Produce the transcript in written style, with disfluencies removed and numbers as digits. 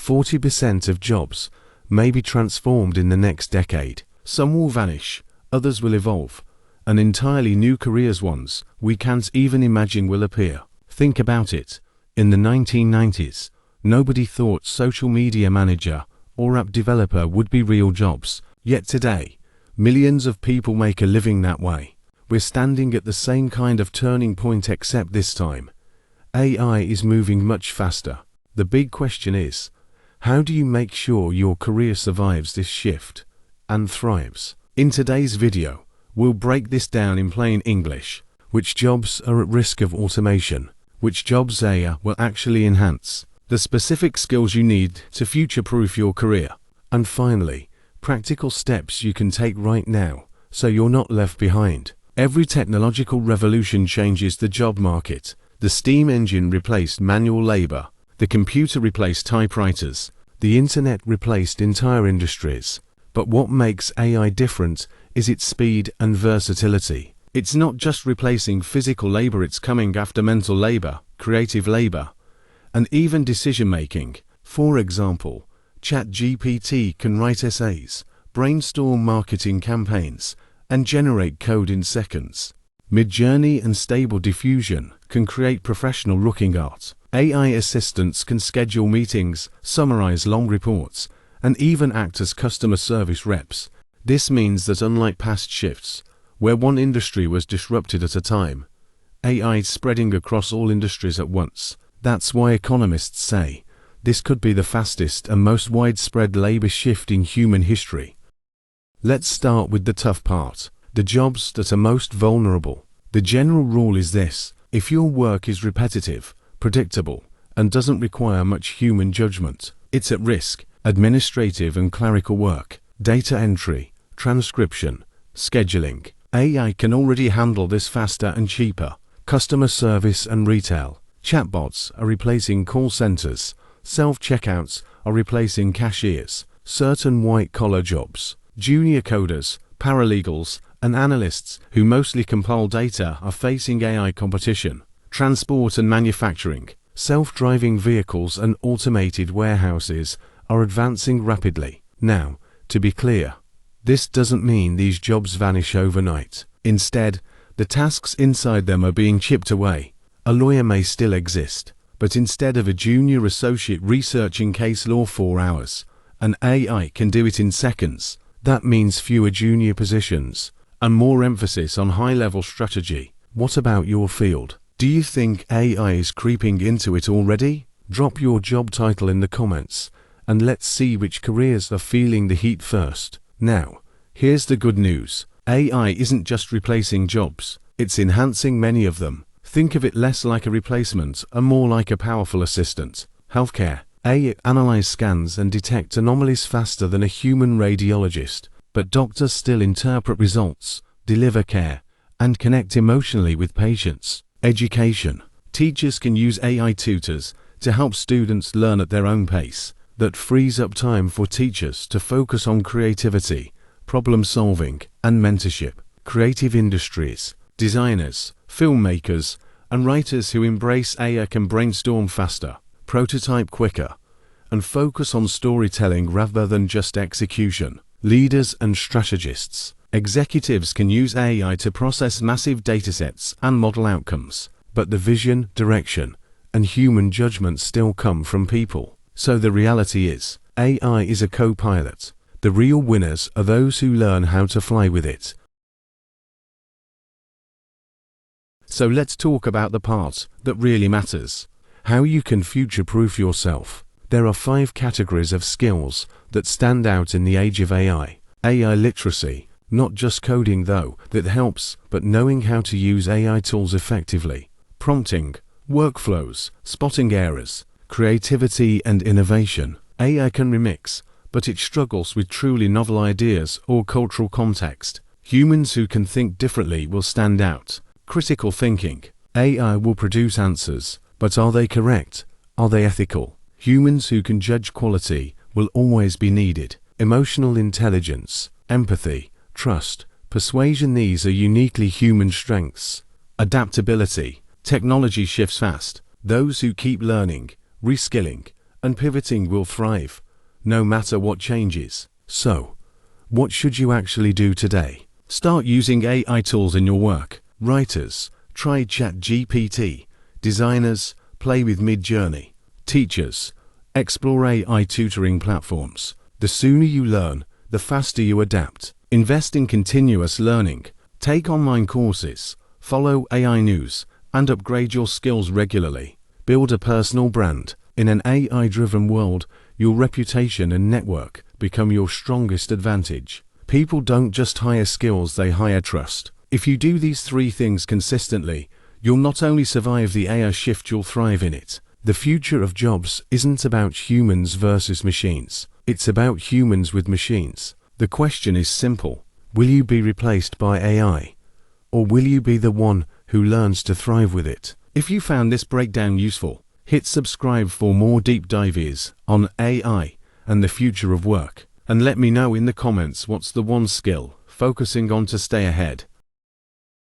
40% of jobs may be transformed in the next decade. Some will vanish, others will evolve, and entirely new careers, ones we can't even imagine, will appear. Think about it. In the 1990s, nobody thought social media manager or app developer would be real jobs. Yet today, millions of people make a living that way. We're standing at the same kind of turning point, except this time, AI is moving much faster. The big question is, how do you make sure your career survives this shift and thrives? In today's video, we'll break this down in plain English. Which jobs are at risk of automation? Which jobs AI will actually enhance? The specific skills you need to future-proof your career. And finally, practical steps you can take right now so you're not left behind. Every technological revolution changes the job market. The steam engine replaced manual labor. The computer replaced typewriters. The internet replaced entire industries. But what makes AI different is its speed and versatility. It's not just replacing physical labor, it's coming after mental labor, creative labor, and even decision-making. For example, ChatGPT can write essays, brainstorm marketing campaigns, and generate code in seconds. Midjourney and Stable Diffusion can create professional-looking art. AI assistants can schedule meetings, summarize long reports, and even act as customer service reps. This means that unlike past shifts, where one industry was disrupted at a time, AI is spreading across all industries at once. That's why economists say this could be the fastest and most widespread labor shift in human history. Let's start with the tough part, the jobs that are most vulnerable. The general rule is this: if your work is repetitive, predictable, and doesn't require much human judgment, it's at risk. Administrative and clerical work, data entry, transcription, scheduling. AI can already handle this faster and cheaper. Customer service and retail. Chatbots are replacing call centers. Self-checkouts are replacing cashiers. Certain white-collar jobs. Junior coders, paralegals, and analysts who mostly compile data are facing AI competition. Transport and manufacturing. Self-driving vehicles and automated warehouses are advancing rapidly. Now, to be clear, this doesn't mean these jobs vanish overnight. Instead, the tasks inside them are being chipped away. A lawyer may still exist, but instead of a junior associate researching case law 4 hours, an AI can do it in seconds. That means fewer junior positions and more emphasis on high-level strategy. What about your field? Do you think AI is creeping into it already? Drop your job title in the comments, and let's see which careers are feeling the heat first. Now, here's the good news. AI isn't just replacing jobs, it's enhancing many of them. Think of it less like a replacement and more like a powerful assistant. Healthcare. AI analyze scans and detect anomalies faster than a human radiologist, but doctors still interpret results, deliver care, and connect emotionally with patients. Education. Teachers can use AI tutors to help students learn at their own pace. That frees up time for teachers to focus on creativity, problem solving, and mentorship. Creative industries. Designers, filmmakers, and writers who embrace AI can brainstorm faster, prototype quicker, and focus on storytelling rather than just execution. Leaders and strategists. Executives can use AI to process massive datasets and model outcomes, but the vision, direction, and human judgment still come from people. So the reality is, AI is a co-pilot. The real winners are those who learn how to fly with it. So let's talk about the part that really matters: how you can future-proof yourself. There are 5 categories of skills that stand out in the age of AI. AI literacy, not just coding though, that helps, but knowing how to use AI tools effectively. Prompting, workflows, spotting errors, creativity and innovation. AI can remix, but it struggles with truly novel ideas or cultural context. Humans who can think differently will stand out. Critical thinking. AI will produce answers, but are they correct? Are they ethical? Humans who can judge quality will always be needed. Emotional intelligence, empathy, trust, persuasion. These are uniquely human strengths. Adaptability. Technology shifts fast. Those who keep learning, reskilling, and pivoting will thrive, no matter what changes. So, what should you actually do today? Start using AI tools in your work. Writers, try ChatGPT. Designers, play with Mid-Journey. Teachers, explore AI tutoring platforms. The sooner you learn, the faster you adapt. Invest in continuous learning. Take online courses, follow AI news, and upgrade your skills regularly. Build a personal brand. In an AI-driven world, your reputation and network become your strongest advantage. People don't just hire skills, they hire trust. If you do these three things consistently, you'll not only survive the AI shift, you'll thrive in it. The future of jobs isn't about humans versus machines. It's about humans with machines. The question is simple. Will you be replaced by AI? Or will you be the one who learns to thrive with it? If you found this breakdown useful, hit subscribe for more deep dives on AI and the future of work. And let me know in the comments what's the one skill focusing on to stay ahead.